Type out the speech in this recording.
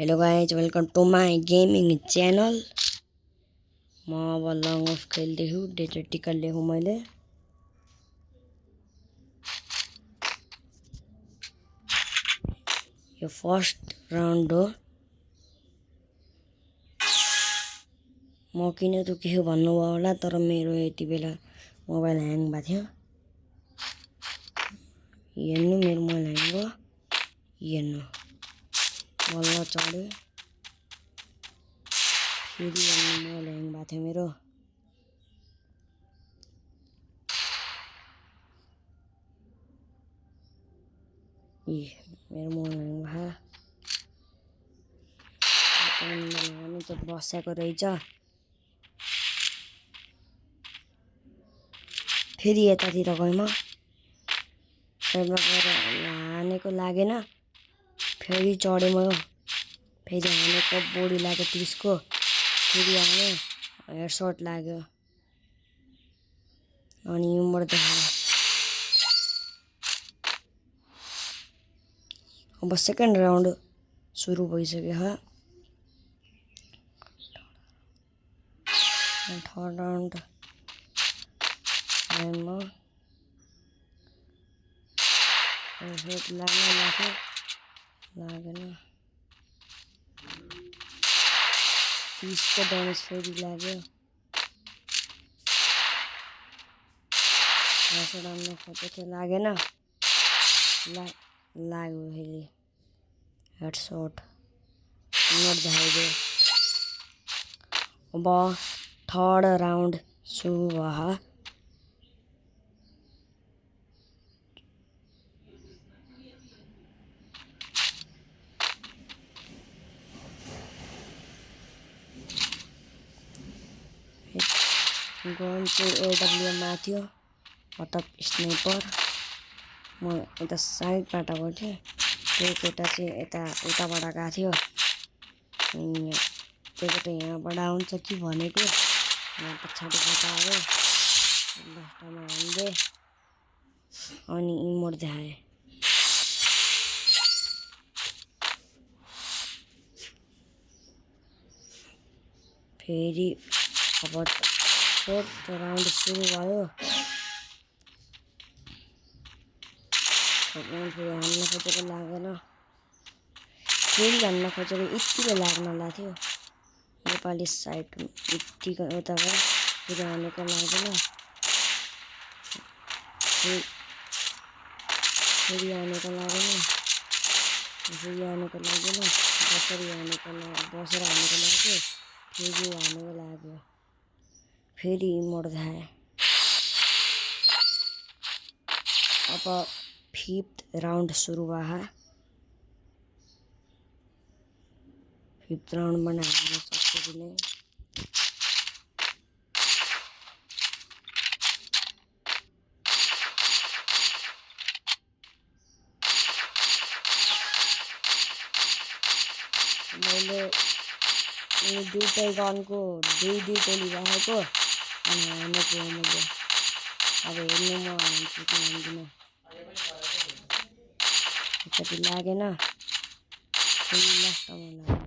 Hello guys, welcome to my gaming channel. म अब long of खेल्दैछु। Desert ticket लिएको मैले। यो फर्स्ट राउन्ड हो। म किन दुखेको भन्नुभयो होला, तर मेरो यति बेला मोबाइल ह्याङ भएको थियो। हेर्नु, मेरो मोबाइल ह्याङ भयो। हेर्नु, बल्ल चढ्यो। फेरि हेर्नु, मोबाइल ह्याङ भएको थियो मेरो। मेरो मोबाइल ह्याङ भयो। हामी त बसेको रहेछ। फेरि यतातिर गएँ म। साइडमा गएर हानेको लागेन। फेरि चढेँ म। फेरि हानेको बडी लाग्यो 30 को। फेरि हाने हेडसट लाग्यो। अनि युमबाट देखायो। अब सेकेन्ड राउन्ड सुरु भइसक्यो ह। थर्ड राउन्ड म लागेन। 30 को ड्यामेज फेरि लाग्यो। हेडसट हान्न खोजेको लागेन। लाग्यो फेरि हेडसट नट देखाइदियो। अब थर्ड राउन्ड सुरु भयो। गन चाहिँ एडब्ल्युमा थियो, अटप स्नाइपर। म यता साइडबाट गर्थेँ। त्यो केटा चाहिँ यता उताबाट गएको थियो। त्यो केटा यहाँबाट आउँछ कि भनेको, यहाँ पछाडिबाट आयो। लास्टमा हान्दे अनि इमोट देखाएँ। फेरि अब फोर्थ राउन्ड सुरु भयो। फेरि हान्न खोजेको लागेन। फेरि हान्न खोजेको यतिले लाग्न लाग्थ्यो। नेपाली साइड यतिको यता गयो। फेरि हानेको लागेन। फेरि हानेको लागेन। फेरि हानेको लागेन। बसेर हानेको लाग्यो। फेरि हानेको लाग्यो। फेरि इमोट देखाएँ। अब फिफ्थ राउन्ड सुरु भयो। फिफ्थ राउन्डमा हान्न सक्छु कि नै। मैले दुईटै गनको दुई गोली राखेको अनि हानेको मैले। अब हेर्नु, म हान्छु कि हान्दिनँ। एकचोटि लागेन। फेरि लास्टमा लाग्यो।